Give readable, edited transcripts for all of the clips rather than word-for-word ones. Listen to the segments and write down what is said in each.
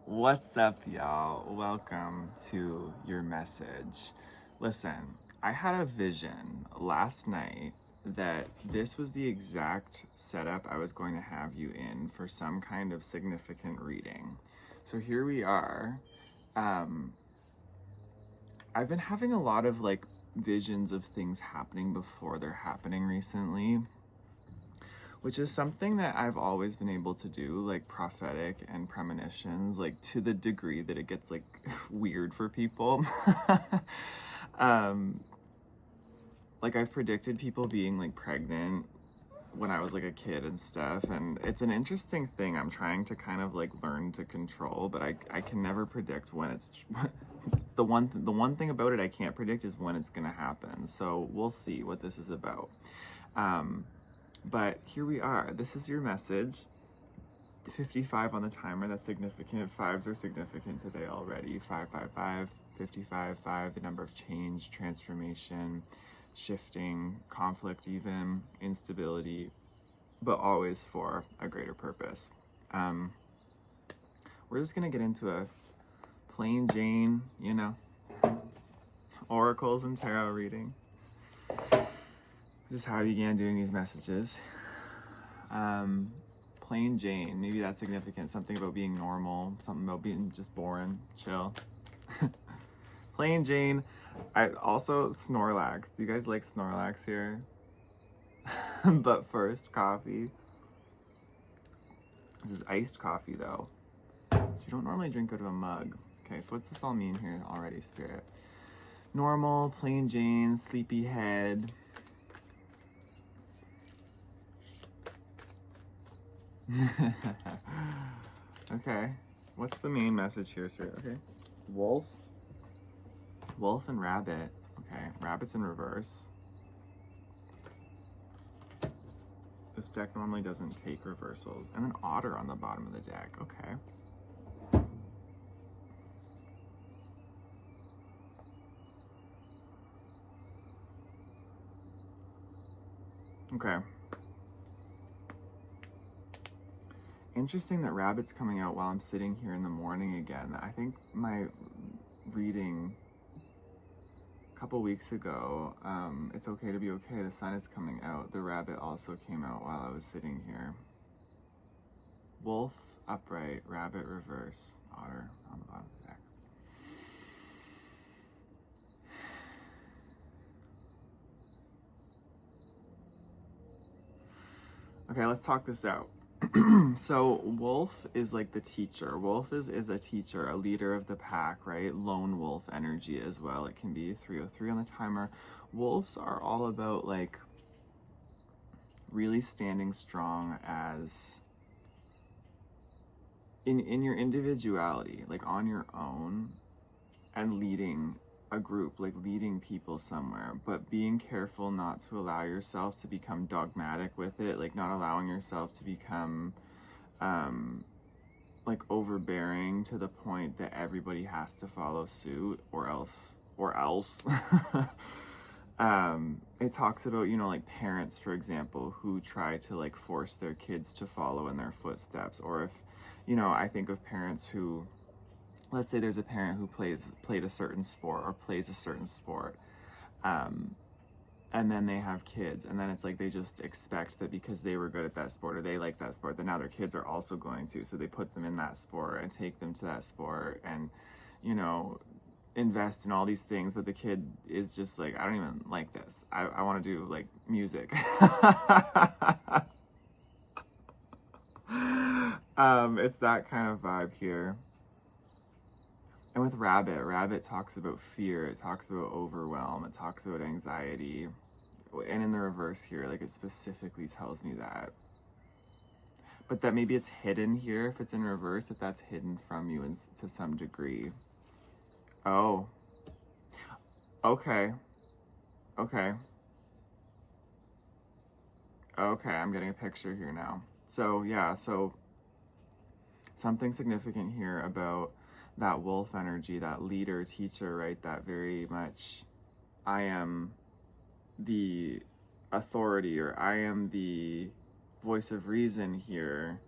What's up, y'all? Welcome to your message. Listen, I had a vision last night that this was the exact setup I was going to have you in for some kind of significant reading. So here we are. I've been having a lot of visions of things happening before they're happening recently, which is something that I've always been able to do, like prophetic and premonitions, like to the degree that it gets like weird for people. Like I've predicted people being like pregnant when I was like a kid and stuff, and it's an interesting thing I'm trying to kind of like learn to control, but I can never predict when it's the one thing about it I can't predict is when it's gonna happen. So we'll see what this is about. But here we are. This is your message. 55 on the timer. That's significant. Fives are significant today already. 555, 55, 5, the number of change, transformation, shifting, conflict even, instability, but always for a greater purpose. We're just going to get into a plain Jane, oracles and tarot reading. This is how I began doing these messages. Plain Jane, maybe that's significant. Something about being normal, something about being just boring, chill. Plain Jane. I also Snorlax. Do you guys like Snorlax here? But first, coffee. This is iced coffee though. You don't normally drink out of a mug. Okay, so what's this all mean here already, Spirit? Normal, plain Jane, sleepy head. Okay, what's the main message here, Spirit? Okay, wolf and rabbit. Okay, rabbit's in reverse. This deck normally doesn't take reversals. And an otter on the bottom of the deck. Okay. Okay. Interesting that rabbit's coming out while I'm sitting here in the morning again. I think my reading a couple weeks ago, It's Okay to Be Okay, the sun is coming out. The rabbit also came out while I was sitting here. Wolf upright, rabbit reverse, otter on the bottom of the deck. Okay, let's talk this out. So wolf is like the teacher. Wolf is a teacher, a leader of the pack, right? Lone wolf energy as well. It can be 303 on the timer. Wolves are all about like really standing strong as in your individuality, like on your own, and leading a group, like leading people somewhere, but being careful not to allow yourself to become dogmatic with it, like not allowing yourself to become like overbearing to the point that everybody has to follow suit or else. It talks about, like parents, for example, who try to like force their kids to follow in their footsteps, or if, I think of parents who, let's say there's a parent who played a certain sport or plays a certain sport, and then they have kids, and then it's like they just expect that because they were good at that sport or they like that sport, that now their kids are also going to, so they put them in that sport and take them to that sport and, invest in all these things, but the kid is just like, I don't even like this. I want to do like music. It's that kind of vibe here. And with rabbit talks about fear, it talks about overwhelm, it talks about anxiety. And in the reverse here, like it specifically tells me that. But that maybe it's hidden here, if it's in reverse, if that's hidden from you to some degree. Oh. Okay. Okay, I'm getting a picture here now. So yeah, so something significant here about that wolf energy, that leader, teacher, right? That very much, I am the authority, or I am the voice of reason here.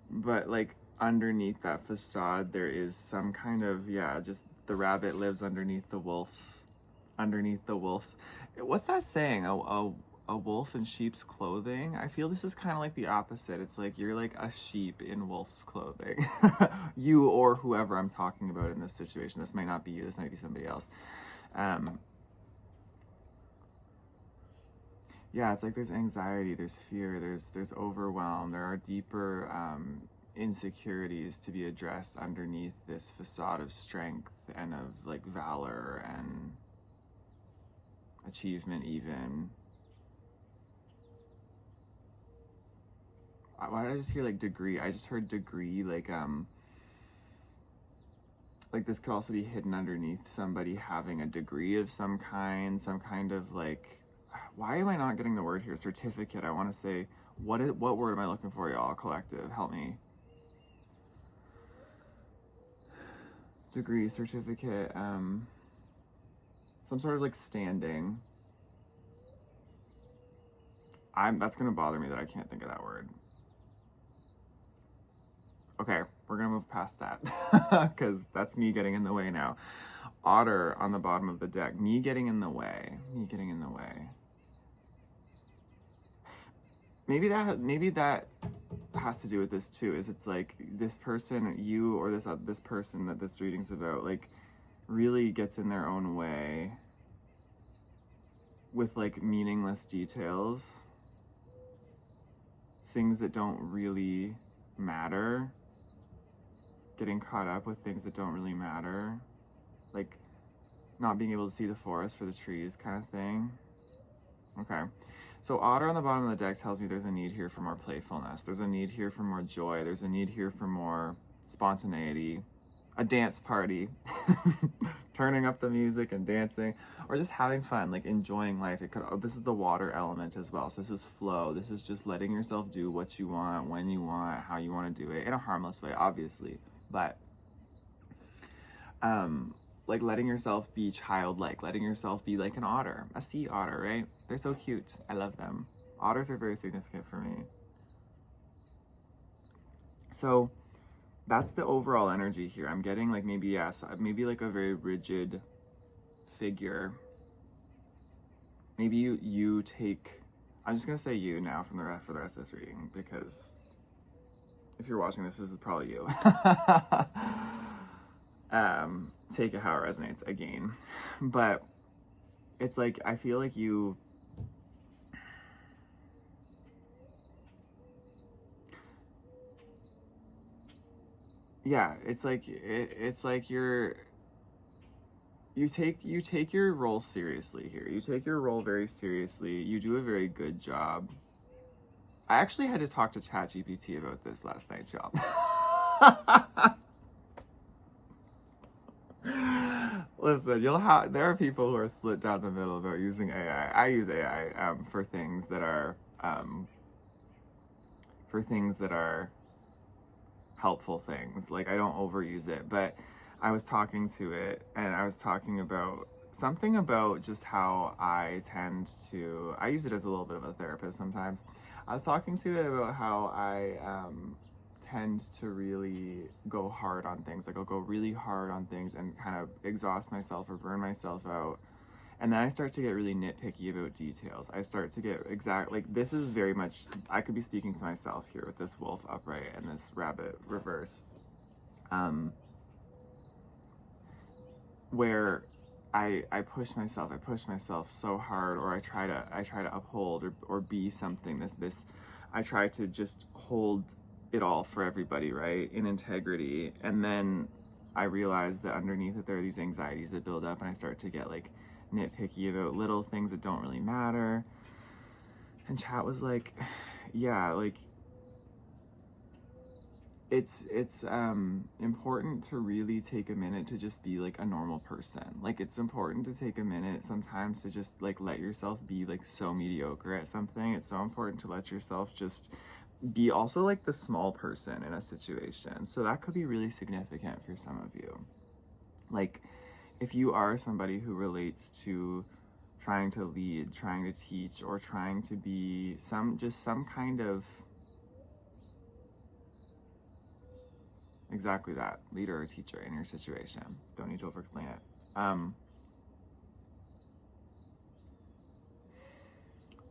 But like underneath that facade there is some kind of, just the rabbit lives underneath the wolves. What's that saying? A wolf in sheep's clothing? I feel this is kind of like the opposite. It's like you're like a sheep in wolf's clothing. You or whoever I'm talking about in this situation. This might not be you, this might be somebody else. It's like there's anxiety, there's fear, there's overwhelm, there are deeper insecurities to be addressed underneath this facade of strength and of like valor and achievement even. Why did I just hear like degree? I just heard degree, like this could also be hidden underneath somebody having a degree of some kind of like, why am I not getting the word here? Certificate. I want to say, what word am I looking for, y'all? Collective, help me. Degree, certificate, some sort of like standing. That's gonna bother me that I can't think of that word. Okay, we're gonna move past that because that's me getting in the way now. Otter on the bottom of the deck, me getting in the way. Maybe that has to do with this too. Is it's like this person, you or this person that this reading's about, like really gets in their own way with like meaningless details, things that don't really matter, getting caught up with things that don't really matter, like not being able to see the forest for the trees kind of thing. Okay. So otter on the bottom of the deck tells me there's a need here for more playfulness. There's a need here for more joy. There's a need here for more spontaneity. A dance party. Turning up the music and dancing. Or just having fun, like enjoying life. This is the water element as well. So this is flow. This is just letting yourself do what you want, when you want, how you want to do it. In a harmless way, obviously. But like letting yourself be childlike, letting yourself be like an otter, a sea otter, right? They're so cute. I love them. Otters are very significant for me. So that's the overall energy here. I'm getting like maybe like a very rigid figure. Maybe you take, I'm just gonna say you now for the rest of this reading, because if you're watching this is probably you. Take it how it resonates again. But it's like, I feel like you, it's like you take your role seriously here. You take your role very seriously. You do a very good job. I actually had to talk to ChatGPT about this last night, y'all. Listen, there are people who are split down the middle about using AI. I use AI for things that are helpful things. Like, I don't overuse it, but I was talking to it and I was talking about something about just how I use it as a little bit of a therapist sometimes. I was talking to it about how I tend to really go hard on things. Like, I'll go really hard on things and kind of exhaust myself or burn myself out. And then I start to get really nitpicky about details. I start to get this is very much, I could be speaking to myself here with this wolf upright and this rabbit reverse. Where I push myself so hard, or I try to uphold or be something. I try to just hold it all for everybody, right? In integrity. And then I realize that underneath it, there are these anxieties that build up, and I start to get like nitpicky about little things that don't really matter. And chat was like, yeah, like it's important to really take a minute to just be like a normal person. Like, it's important to take a minute sometimes to just like let yourself be like so mediocre at something. It's so important to let yourself just be also like the small person in a situation. So that could be really significant for some of you. Like, if you are somebody who relates to trying to lead, trying to teach, or trying to be some kind of exactly that, leader or teacher in your situation. Don't need to over-explain it.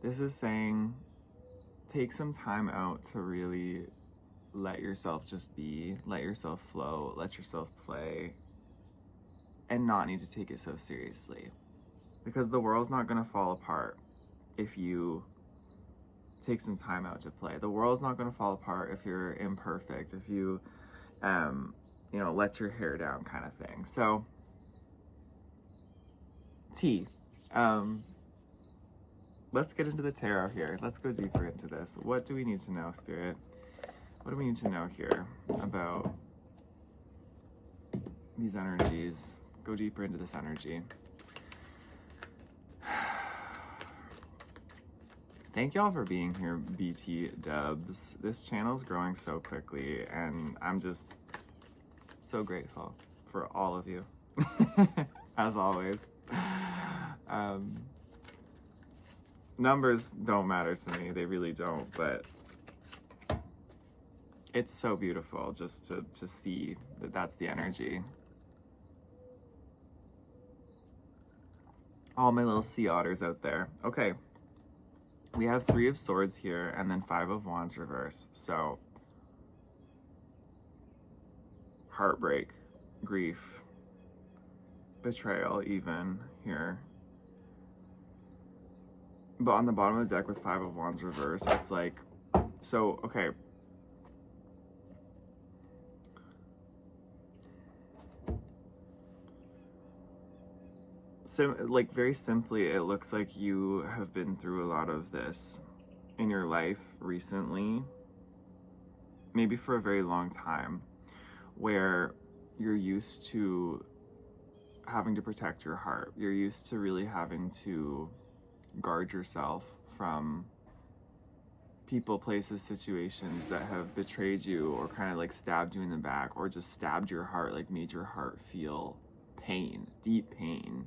This is saying, take some time out to really let yourself just be, let yourself flow, let yourself play, and not need to take it so seriously. Because the world's not going to fall apart if you take some time out to play. The world's not going to fall apart if you're imperfect, if you, let your hair down kind of thing. So, let's get into the tarot here. Let's go deeper into this. What do we need to know, Spirit? What do we need to know here about these energies? Go deeper into this energy. Thank y'all for being here, BT dubs. This channel's growing so quickly, and I'm just so grateful for all of you, as always. Numbers don't matter to me, they really don't, but it's so beautiful just to see that that's the energy. All my little sea otters out there. Okay. We have 3 of Swords here, and then 5 of Wands reverse. So, heartbreak, grief, betrayal even here. But on the bottom of the deck with 5 of Wands reverse, it's like, so, okay. So, like, very simply, it looks like you have been through a lot of this in your life recently, maybe for a very long time, where you're used to having to protect your heart. You're used to really having to guard yourself from people, places, situations that have betrayed you or kind of like stabbed you in the back or just stabbed your heart, like made your heart feel pain, deep pain.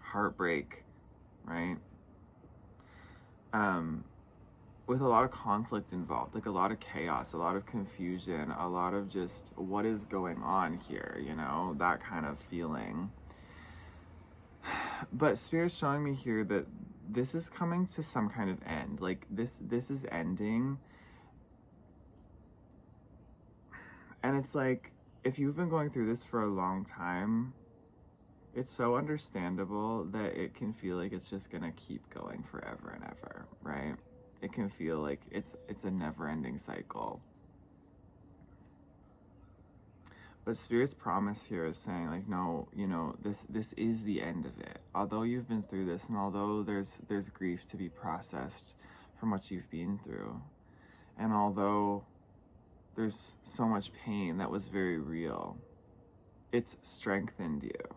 Heartbreak, right? With a lot of conflict involved, like a lot of chaos, a lot of confusion, a lot of just what is going on here, that kind of feeling. But Spirit's showing me here that this is coming to some kind of end. Like this is ending. And it's like, if you've been going through this for a long time, it's so understandable that it can feel like it's just gonna keep going forever and ever, right? It can feel like it's a never-ending cycle. But Spirit's promise here is saying, like, no, this is the end of it. Although you've been through this, and although there's grief to be processed from what you've been through, and although there's so much pain that was very real, it's strengthened you.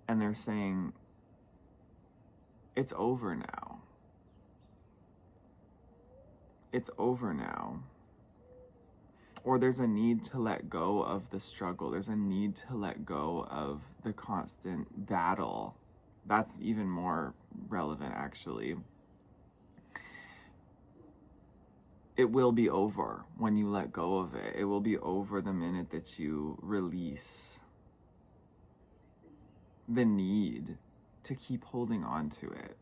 And they're saying, it's over now. It's over now. Or there's a need to let go of the struggle. There's a need to let go of the constant battle. That's even more relevant, actually. It will be over when you let go of it. It will be over the minute that you release the need to keep holding on to it.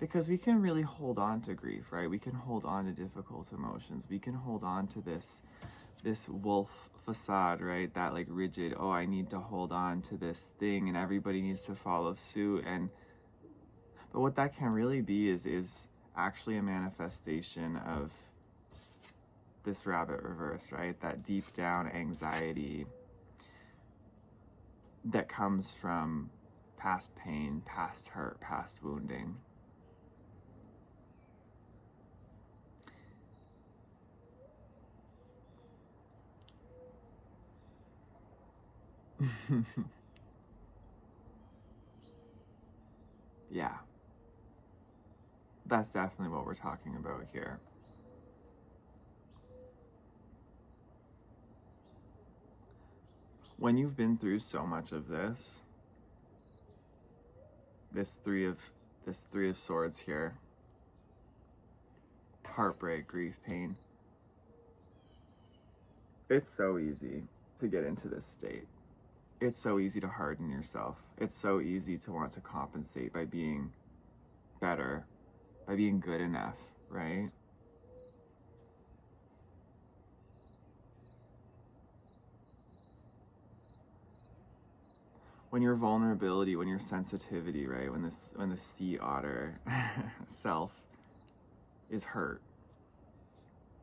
Because we can really hold on to grief, right? We can hold on to difficult emotions. We can hold on to this wolf facade, right? That like rigid, I need to hold on to this thing and everybody needs to follow suit. But what that can really be is actually a manifestation of this rabbit reverse, right? That deep down anxiety that comes from past pain, past hurt, past wounding. Yeah. That's definitely what we're talking about here. When you've been through so much of this three of swords here, heartbreak, grief, pain, It's so easy to get into this state. It's so easy to harden yourself. It's so easy to want to compensate by being better, by being good enough, right? When your vulnerability, when your sensitivity, right? When the sea otter self is hurt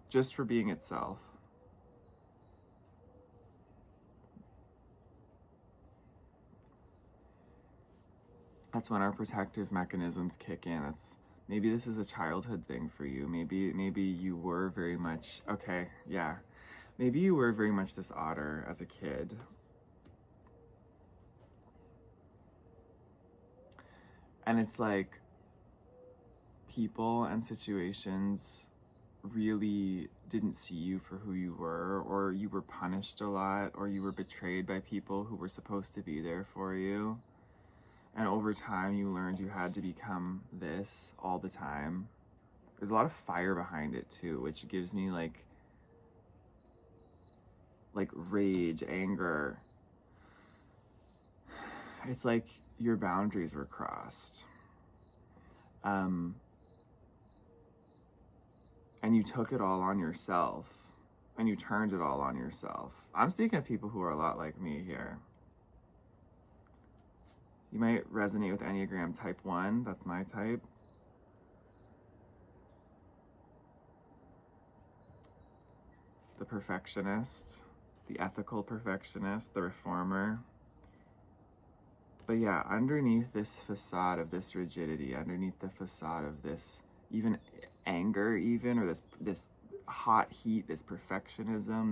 just for being itself. That's when our protective mechanisms kick in. Maybe this is a childhood thing for you. Maybe you were very much, okay, yeah. Maybe you were very much this otter as a kid. And it's like people and situations really didn't see you for who you were, or you were punished a lot, or you were betrayed by people who were supposed to be there for you. And over time, you learned you had to become this all the time. There's a lot of fire behind it too, which gives me like rage, anger. It's like your boundaries were crossed. And you took it all on yourself, and you turned it all on yourself. I'm speaking of people who are a lot like me here. You might resonate with Enneagram type 1, that's my type. The perfectionist, the ethical perfectionist, the reformer. But yeah, underneath this facade of this rigidity, underneath the facade of this even anger even, or this hot heat, this perfectionism,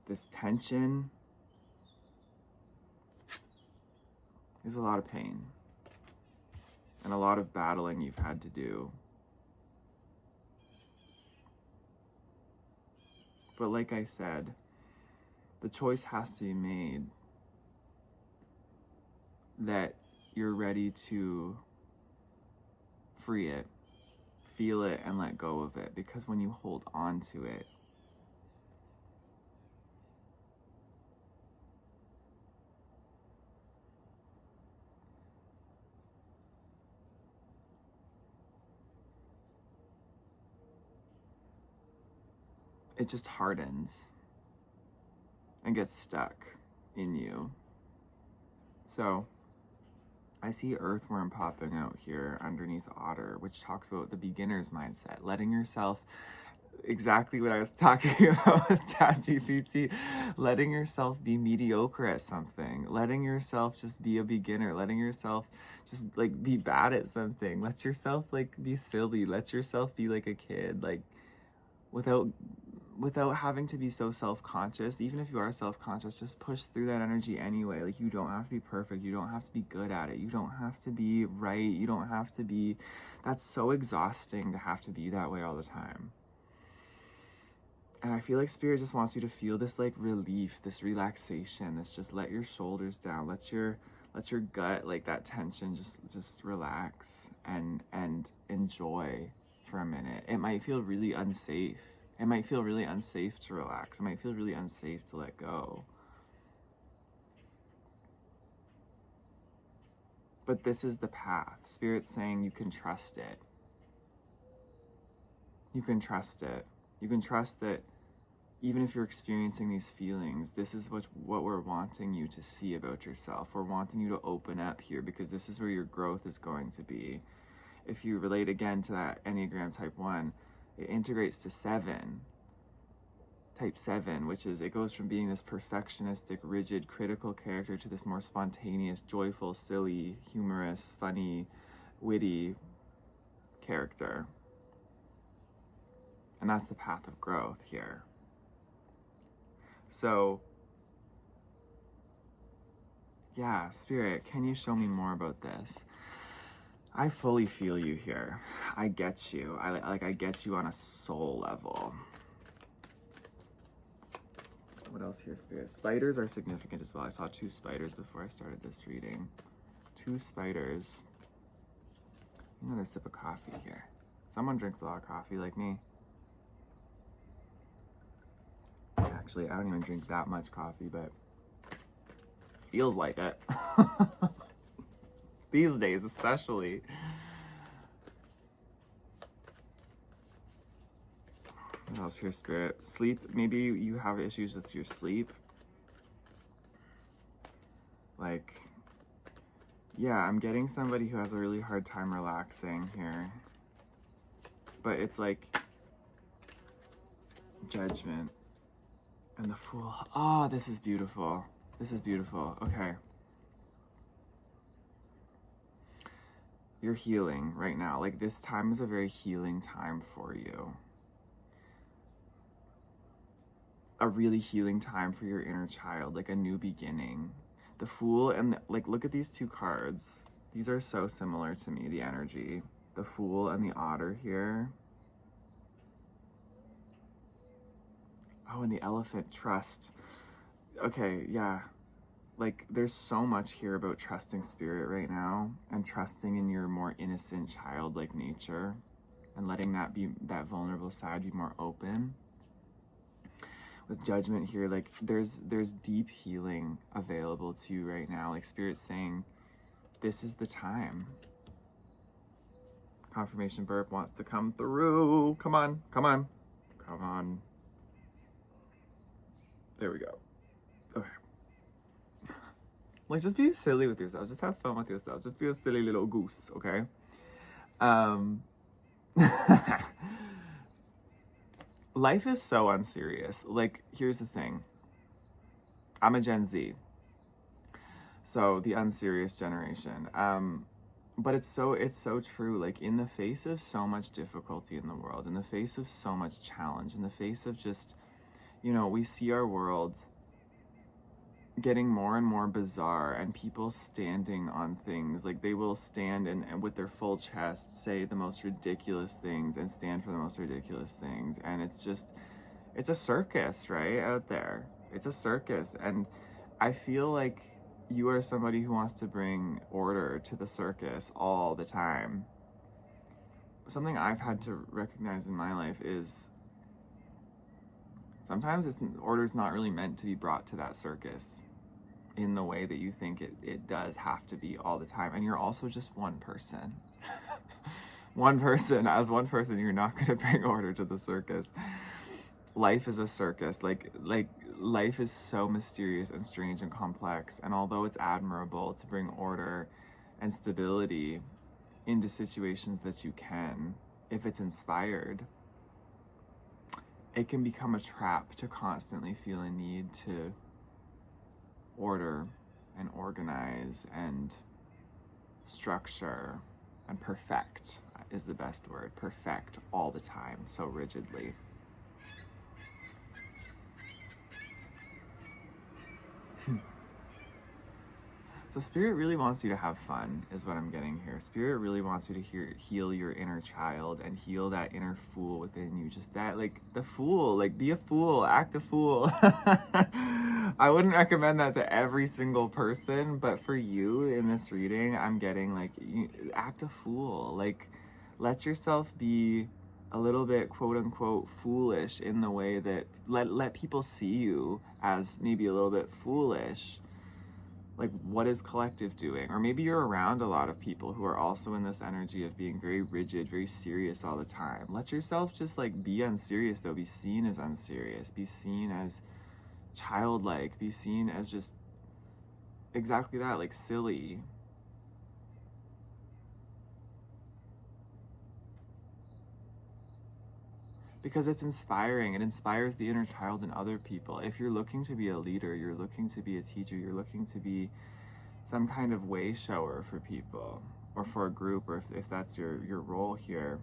this tension, is a lot of pain and a lot of battling you've had to do. But like I said, the choice has to be made that you're ready to free it, feel it, and let go of it. Because when you hold on to it, it just hardens and gets stuck in you. So I see earthworm popping out here underneath otter, which talks about the beginner's mindset, letting yourself, exactly what I was talking about with ChatGPT, letting yourself be mediocre at something, letting yourself just be a beginner, letting yourself just like be bad at something, let yourself like be silly, let yourself be like a kid, like without having to be so self-conscious. Even if you are self-conscious, just push through that energy anyway. Like, you don't have to be perfect, you don't have to be good at it, you don't have to be right, you don't have to be, that's so exhausting to have to be that way all the time. And I feel like Spirit just wants you to feel this like relief, this relaxation, this just let your shoulders down, let your gut, like that tension, just relax and enjoy for a minute. It might feel really unsafe. It might feel really unsafe to relax. It might feel really unsafe to let go. But this is the path. Spirit's saying you can trust it. You can trust it. You can trust that even if you're experiencing these feelings, this is what we're wanting you to see about yourself. We're wanting you to open up here, because this is where your growth is going to be. If you relate again to that Enneagram type 1, it integrates to 7. Type 7, which is, it goes from being this perfectionistic, rigid, critical character to this more spontaneous, joyful, silly, humorous, funny, witty character. And that's the path of growth here. So, yeah, Spirit, can you show me more about this? I fully feel you here. I get you. I get you on a soul level. What else here, Spirit? Spiders are significant as well. I saw 2 spiders before I started this reading. 2 spiders. Another sip of coffee here. Someone drinks a lot of coffee like me. actually. I don't even drink that much coffee, but feels like it. These days, especially. What else here, Spirit? Sleep. Maybe you have issues with your sleep. Like, yeah, I'm getting somebody who has a really hard time relaxing here. But it's like Judgment and the Fool. Oh, this is beautiful. This is beautiful. Okay. You're healing right now. Like, this time is a very healing time for you. A really healing time for your inner child, like a new beginning. The Fool and like, look at these two cards. These are so similar to me, the energy. The Fool and the Otter here. Oh, and the Elephant, trust. Okay, yeah. Like, there's so much here about trusting Spirit right now and trusting in your more innocent childlike nature and letting that vulnerable side be more open. With Judgment here, like, there's deep healing available to you right now. Like, Spirit's saying, this is the time. Confirmation burp wants to come through. Come on, come on, come on. There we go. Okay. Like, just be silly with yourself. Just have fun with yourself. Just be a silly little goose, okay? Life is so unserious. Like, here's the thing. I'm a Gen Z. So, the unserious generation. But it's so true. Like, in the face of so much difficulty in the world, in the face of so much challenge, in the face of just, you know, we see our world getting more and more bizarre, and people standing on things. Like, they will stand and with their full chest say the most ridiculous things and stand for the most ridiculous things. And it's just, it's a circus, right, out there. It's a circus. And I feel like you are somebody who wants to bring order to the circus all the time. Something I've had to recognize in my life is sometimes order's not really meant to be brought to that circus in the way that you think it does have to be all the time. And you're also just one person. One person. As one person, you're not going to bring order to the circus. Life is a circus. Like life is so mysterious and strange and complex. And although it's admirable to bring order and stability into situations that you can, if it's inspired, it can become a trap to constantly feel a need to order and organize and structure and perfect is the best word. Perfect all the time, so rigidly. So Spirit really wants you to have fun, is what I'm getting here. Spirit really wants you to heal your inner child and heal that inner fool within you. Just that, like, the fool, like, be a fool, act a fool. I wouldn't recommend that to every single person, but for you in this reading, I'm getting, like, act a fool. Like, let yourself be a little bit, quote unquote, foolish in the way that, let people see you as maybe a little bit foolish. Like, what is collective doing? Or maybe you're around a lot of people who are also in this energy of being very rigid, very serious all the time. Let yourself just, like, be unserious, though. Be seen as unserious. Be seen as childlike. Be seen as just exactly that, like, silly. Because it's inspiring. It inspires the inner child in other people. If you're looking to be a leader, you're looking to be a teacher, you're looking to be some kind of way shower for people, or for a group, or if that's your role here.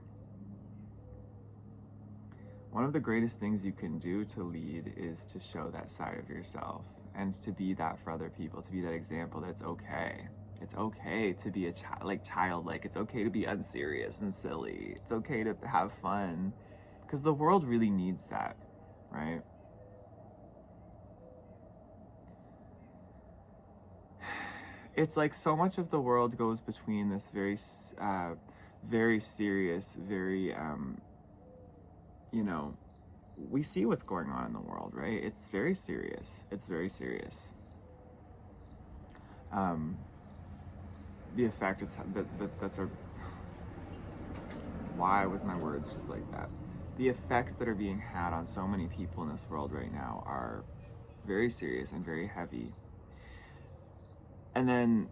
One of the greatest things you can do to lead is to show that side of yourself and to be that for other people, to be that example that it's okay. It's okay to be childlike. It's okay to be unserious and silly. It's okay to have fun. Because the world really needs that, right? It's like so much of the world goes between this very, very serious, very, we see what's going on in the world, right? It's very serious. It's very serious. The effect that's a, why was my words just like that? The effects that are being had on so many people in this world right now are very serious and very heavy. And then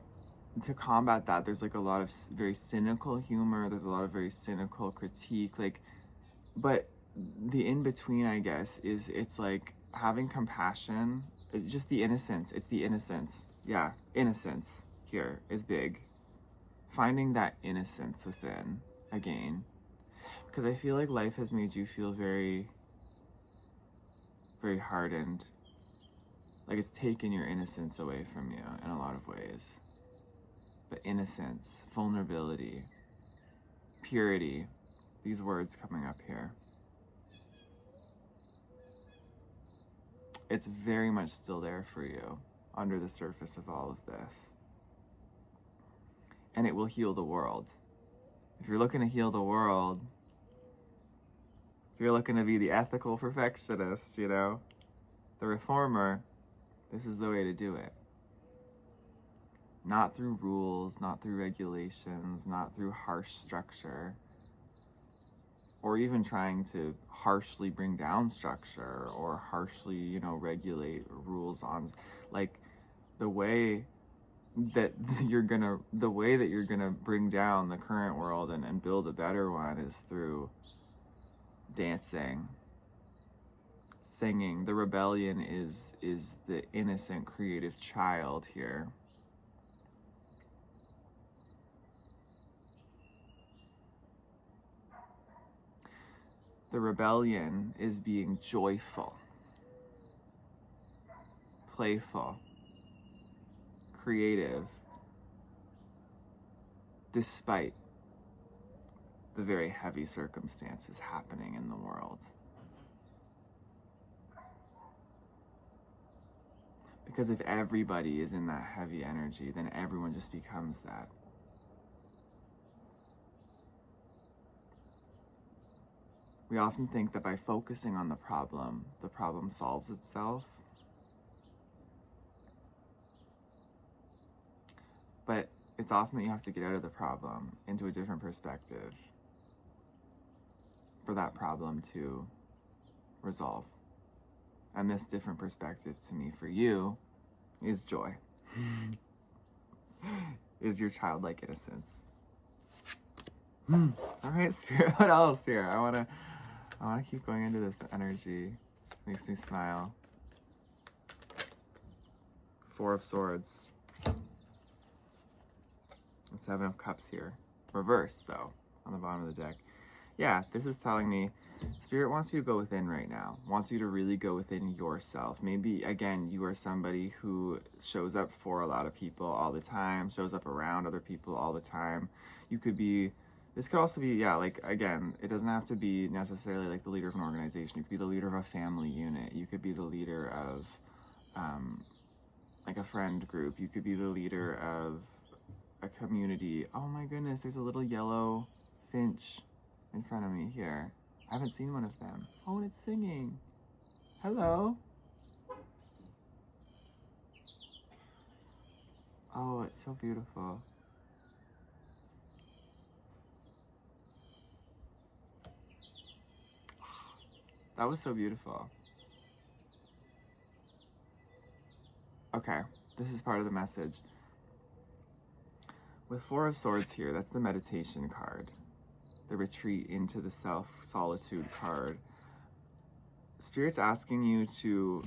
to combat that, there's like a lot of very cynical humor. There's a lot of very cynical critique. Like, but the in between, I guess, is it's like having compassion. Just the innocence. It's the innocence. Yeah, innocence here is big. Finding that innocence within again, because I feel like life has made you feel very, very hardened. Like it's taken your innocence away from you in a lot of ways. But innocence, vulnerability, purity, these words coming up here. It's very much still there for you under the surface of all of this. And it will heal the world. If you're looking to heal the world, if you're looking to be the ethical perfectionist, you know, the reformer, this is the way to do it. Not through rules, not through regulations, not through harsh structure, or even trying to harshly bring down structure or harshly, you know, regulate rules on, like, the way that you're gonna bring down the current world and build a better one is through dancing, singing. The rebellion is the innocent creative child here. The rebellion is being joyful, playful, creative, despite the very heavy circumstances happening in the world. Because if everybody is in that heavy energy, then everyone just becomes that. We often think that by focusing on the problem solves itself. But it's often that you have to get out of the problem into a different perspective for that problem to resolve. And this different perspective to me for you is joy. Is your childlike innocence. All right, Spirit, what else here? I wanna keep going into this energy. Makes me smile. Four of Swords. And Seven of Cups here. Reversed, though, on the bottom of the deck. Yeah, this is telling me Spirit wants you to go within right now. Wants you to really go within yourself. Maybe, again, you are somebody who shows up for a lot of people all the time, shows up around other people all the time. You could be, this could also be, yeah, like, again, it doesn't have to be necessarily like the leader of an organization. You could be the leader of a family unit. You could be the leader of, like, a friend group. You could be the leader of a community. Oh my goodness, there's a little yellow finch in front of me here. I haven't seen one of them. Oh, and it's singing. Hello. Oh, it's so beautiful. That was so beautiful. Okay, this is part of the message. With Four of Swords here, that's the meditation card. The retreat into the self-solitude card. Spirit's asking you to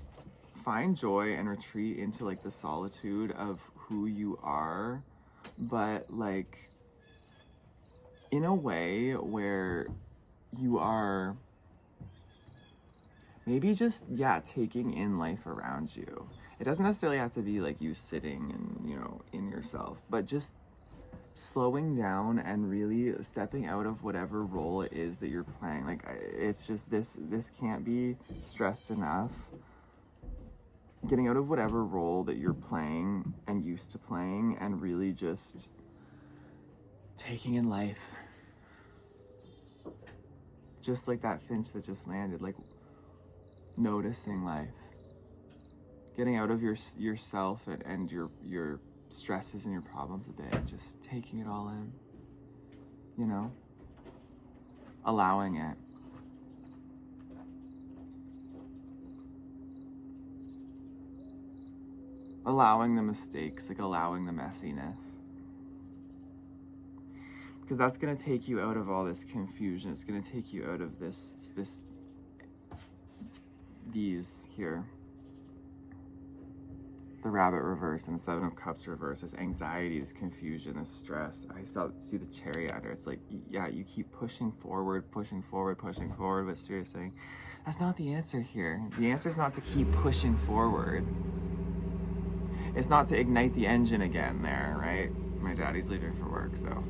find joy and retreat into like the solitude of who you are, but like in a way where you are maybe just, yeah, taking in life around you. It doesn't necessarily have to be like you sitting and, you know, in yourself, but just slowing down and really stepping out of whatever role it is that you're playing. Like, it's just this can't be stressed enough. Getting out of whatever role that you're playing and used to playing and really just taking in life. Just like that finch that just landed. Like, noticing life, getting out of yourself and your stresses and your problems a bit, and just taking it all in, you know, allowing it. Allowing the mistakes, like allowing the messiness. Because that's going to take you out of all this confusion. It's going to take you out of these here. The Rabbit reverse and the Seven of Cups reverse. This anxiety, this confusion, this stress. I see the Chariot under. It's like, yeah, you keep pushing forward, but Spirit's saying, that's not the answer here. The answer is not to keep pushing forward. It's not to ignite the engine again there, right? My daddy's leaving for work, so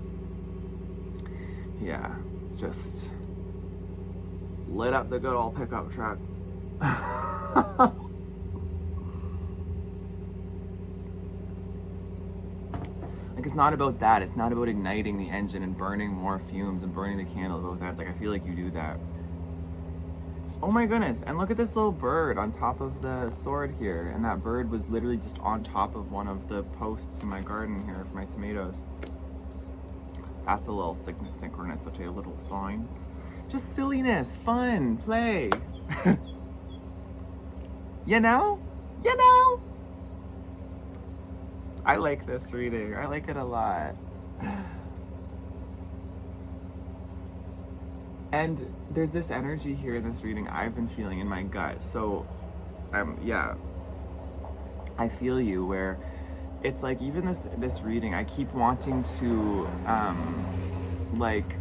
yeah, just lit up the good old pickup truck. Like, it's not about that. It's not about igniting the engine and burning more fumes and burning the candle at both ends. Like, I feel like you do that. Oh my goodness, and look at this little bird on top of the sword here. And that bird was literally just on top of one of the posts in my garden here for my tomatoes. That's a little synchronicity, a little sign. Just silliness, fun, play. You know? I like this reading. I like it a lot. And there's this energy here in this reading I've been feeling in my gut. So, yeah, I feel you, where it's like, even this reading, I keep wanting to, like,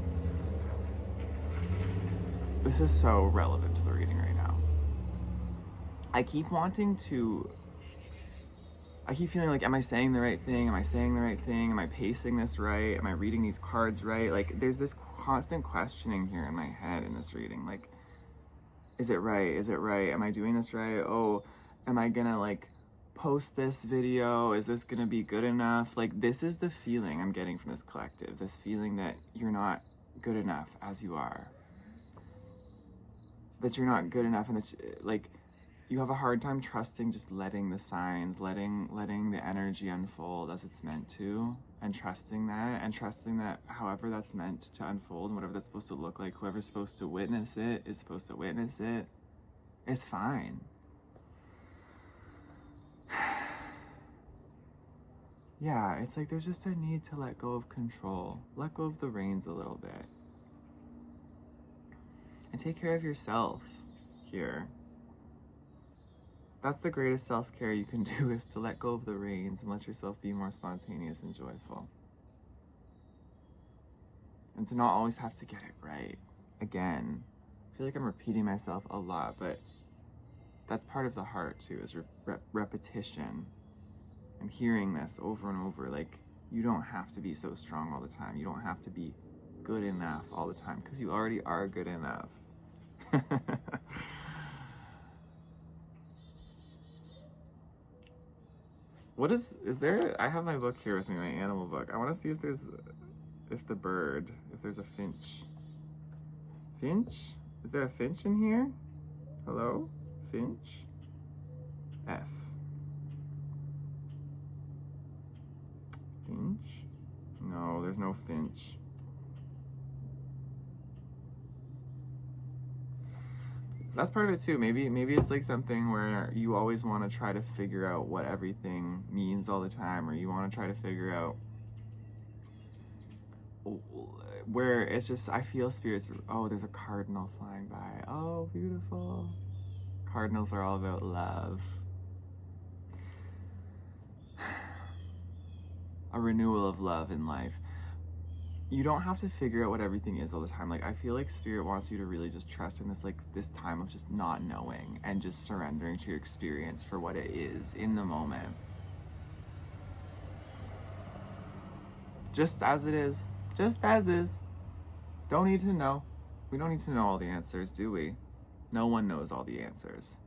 this is so relevant to the reading right now. I keep feeling like, am I saying the right thing? Am I saying the right thing? Am I pacing this right? Am I reading these cards right? Like, there's this constant questioning here in my head in this reading. Like, is it right? Is it right? Am I doing this right? Oh, am I gonna, like, post this video? Is this gonna be good enough? Like, this is the feeling I'm getting from this collective. This feeling that you're not good enough as you are. That you're not good enough, and that, like, you have a hard time trusting, just letting the signs, letting the energy unfold as it's meant to, and trusting that however that's meant to unfold, and whatever that's supposed to look like, whoever's supposed to witness it is supposed to witness it. It's fine. Yeah, it's like there's just a need to let go of control, let go of the reins a little bit, and take care of yourself here. That's the greatest self-care you can do, is to let go of the reins and let yourself be more spontaneous and joyful. And to not always have to get it right. Again, I feel like I'm repeating myself a lot, but that's part of the heart too, is repetition. And hearing this over and over, like, you don't have to be so strong all the time. You don't have to be good enough all the time, because you already are good enough. What is there? I have my book here with me, my animal book. I want to see if there's a finch. Finch? Is there a finch in here? Hello? Finch? F. Finch? No, there's no finch. That's part of it too. Maybe it's like something where you always want to try to figure out what everything means all the time, or you want to try to figure out where it's just, I feel spirits. Oh, there's a cardinal flying by. Oh, beautiful. Cardinals are all about love. A renewal of love in life. You don't have to figure out what everything is all the time. Like, I feel like Spirit wants you to really just trust in this time of just not knowing and just surrendering to your experience for what it is in the moment. Just as it is. Just as is. Don't need to know. We don't need to know all the answers, do we? No one knows all the answers.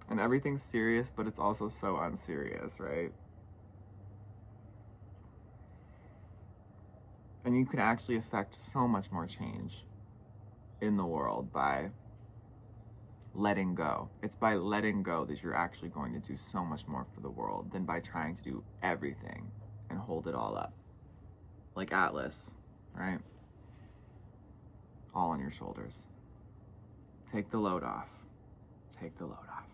And everything's serious, but it's also so unserious, right? And you can actually affect so much more change in the world by letting go. It's by letting go that you're actually going to do so much more for the world than by trying to do everything and hold it all up. Like Atlas, right? All on your shoulders. Take the load off. Take the load off.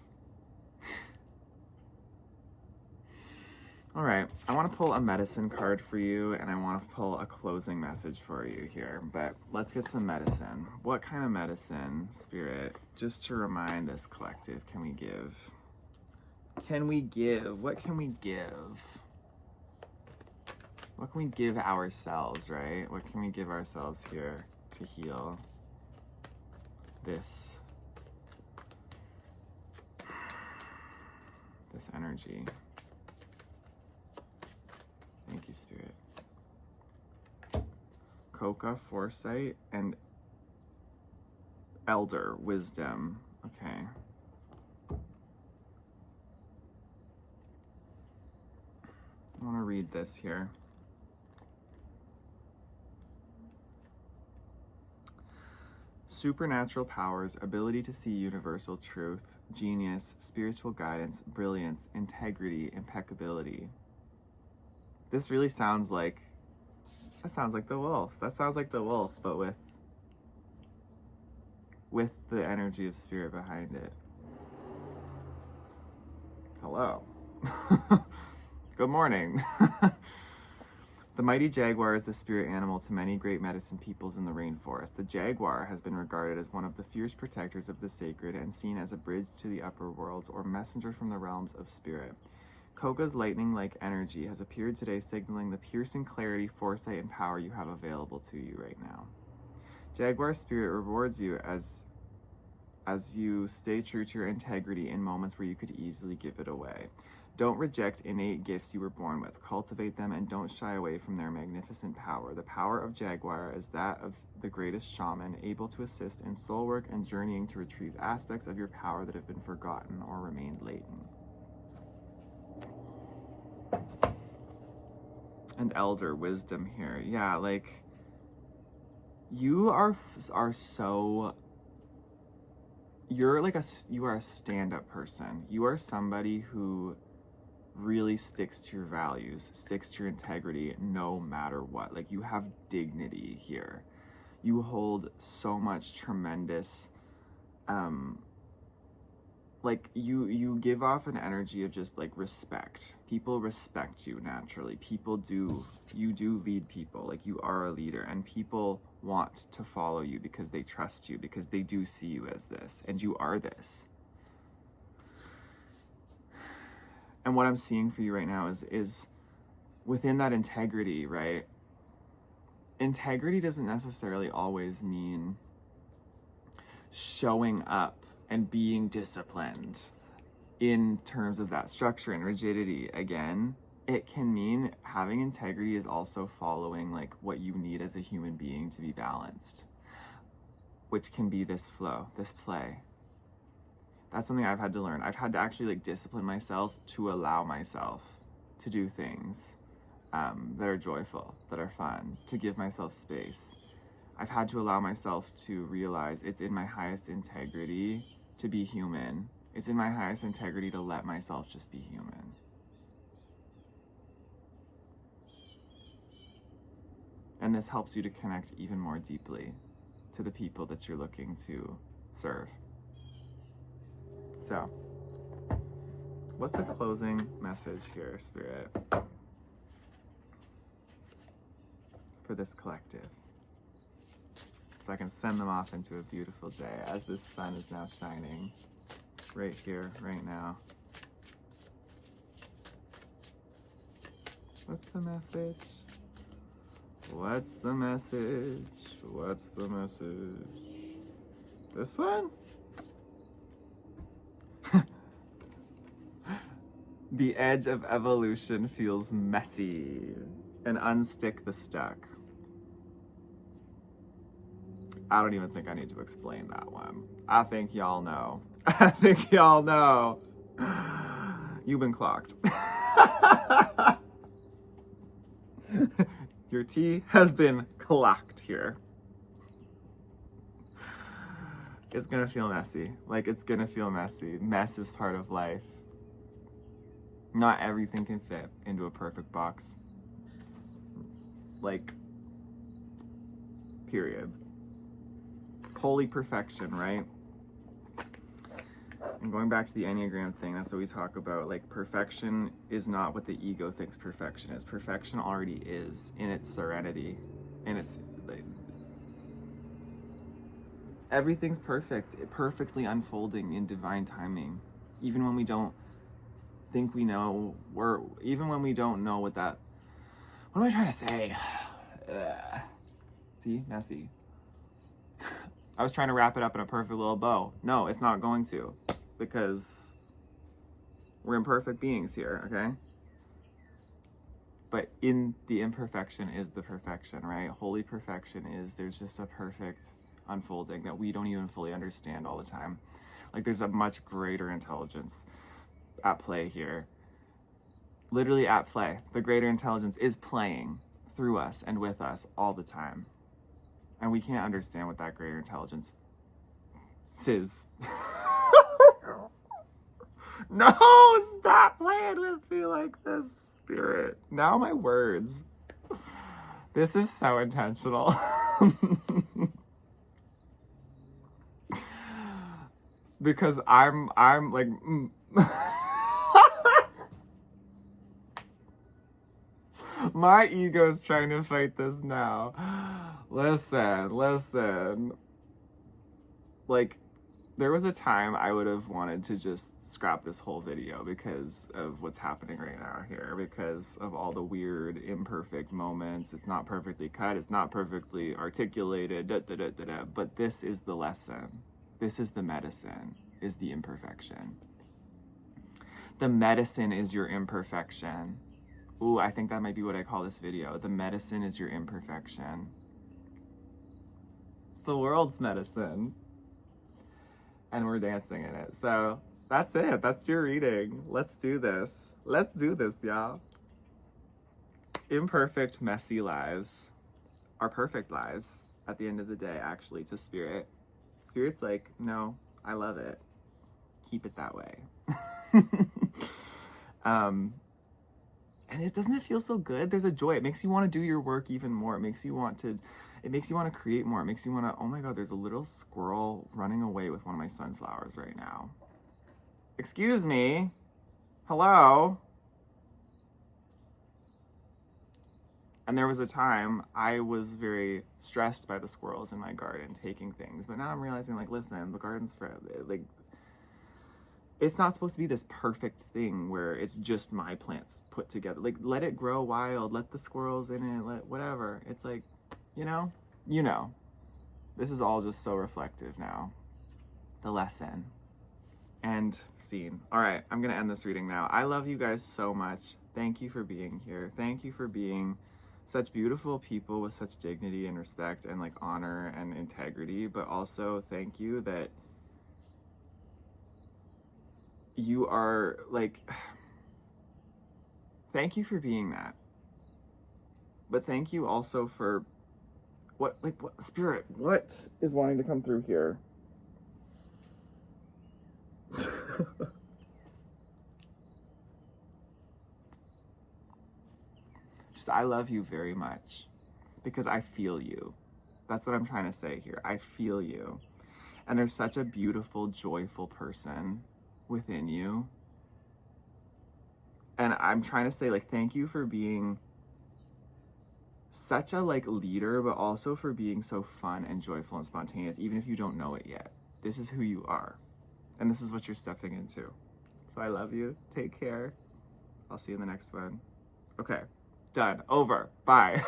All right, I want to pull a medicine card for you, and I want to pull a closing message for you here, but let's get some medicine. What kind of medicine, Spirit, just to remind this collective, can we give? Can we give? What can we give? What can we give ourselves, right? What can we give ourselves here to heal this energy? Thank you, Spirit. Coca, foresight, and elder, wisdom. Okay. I want to read this here. Supernatural powers, ability to see universal truth, genius, spiritual guidance, brilliance, integrity, impeccability. This really sounds like, that sounds like the wolf. That sounds like the wolf, but with the energy of Spirit behind it. Hello. Good morning. The mighty jaguar is the spirit animal to many great medicine peoples in the rainforest. The jaguar has been regarded as one of the fierce protectors of the sacred and seen as a bridge to the upper worlds or messenger from the realms of spirit. Koga's lightning-like energy has appeared today, signaling the piercing clarity, foresight, and power you have available to you right now. Jaguar Spirit rewards you as you stay true to your integrity in moments where you could easily give it away. Don't reject innate gifts you were born with. Cultivate them and don't shy away from their magnificent power. The power of Jaguar is that of the greatest shaman, able to assist in soul work and journeying to retrieve aspects of your power that have been forgotten or remained latent. And elder wisdom here. Yeah, like, you are so, you are a stand-up person. You are somebody who really sticks to your values, sticks to your integrity no matter what. Like, you have dignity here. You hold so much tremendous, like, you give off an energy of just, like, respect. People respect you naturally. You do lead people. Like, you are a leader, and people want to follow you because they trust you, because they do see you as this, and you are this. And what I'm seeing for you right now is within that integrity, right? Integrity doesn't necessarily always mean showing up and being disciplined in terms of that structure and rigidity. Again, it can mean having integrity is also following like what you need as a human being to be balanced, which can be this flow, this play. That's something I've had to learn. I've had to actually like discipline myself to allow myself to do things that are joyful, that are fun, to give myself space. I've had to allow myself to realize it's in my highest integrity to be human. It's in my highest integrity to let myself just be human. And this helps you to connect even more deeply to the people that you're looking to serve. So, what's the closing message here, Spirit, for this collective? So I can send them off into a beautiful day as this sun is now shining right here, right now. What's the message? What's the message? What's the message? This one? The edge of evolution feels messy, and unstick the stuck. I don't even think I need to explain that one. I think y'all know. I think y'all know. You've been clocked. Your tea has been clocked here. It's gonna feel messy. Like, it's gonna feel messy. Mess is part of life. Not everything can fit into a perfect box. Like, period. Holy perfection, right? And going back to the Enneagram thing, that's what we talk about. Like, perfection is not what the ego thinks perfection is. Perfection already is in its serenity. In its, like, everything's perfect, perfectly unfolding in divine timing. Even when we don't think we know, even when we don't know what am I trying to say? See, messy. I was trying to wrap it up in a perfect little bow. No, it's not going to, because we're imperfect beings here, okay? But in the imperfection is the perfection, right? Holy perfection is, there's just a perfect unfolding that we don't even fully understand all the time. Like, there's a much greater intelligence at play here. Literally at play. The greater intelligence is playing through us and with us all the time. And we can't understand what that greater intelligence is. No, stop playing with me like this, Spirit. Now my words. This is so intentional. Because I'm like... My ego's trying to fight this now. Listen. Like, there was a time I would have wanted to just scrap this whole video because of what's happening right now here, because of all the weird, imperfect moments. It's not perfectly cut, it's not perfectly articulated, but this is the lesson. This is the medicine, is the imperfection. The medicine is your imperfection. Ooh, I think that might be what I call this video. The medicine is your imperfection. It's the world's medicine. And we're dancing in it. So that's it. That's your reading. Let's do this. Let's do this, y'all. Imperfect, messy lives are perfect lives at the end of the day, actually, to Spirit. Spirit's like, no, I love it. Keep it that way. And doesn't it feel so good? There's a joy. It makes you want to do your work even more. It makes you want to create more. It makes you want to, oh my God, there's a little squirrel running away with one of my sunflowers right now. Excuse me. Hello. And there was a time I was very stressed by the squirrels in my garden taking things. But now I'm realizing, like, listen, the garden's for, like, it's not supposed to be this perfect thing where it's just my plants put together. Like, let it grow wild. Let the squirrels in it. Let whatever. It's like, you know. This is all just so reflective now. The lesson. And scene. All right, I'm going to end this reading now. I love you guys so much. Thank you for being here. Thank you for being such beautiful people with such dignity and respect and, like, honor and integrity. But also thank you that you are, like, thank you for being that. But thank you also for what Spirit, what is wanting to come through here? Just, I love you very much because I feel you. That's what I'm trying to say here. I feel you. And there's such a beautiful, joyful person within you. And I'm trying to say, like, thank you for being such a, like, leader, but also for being so fun and joyful and spontaneous, even if you don't know it yet. This is who you are. And this is what you're stepping into. So I love you. Take care. I'll see you in the next one. Okay. Done. Over. Bye.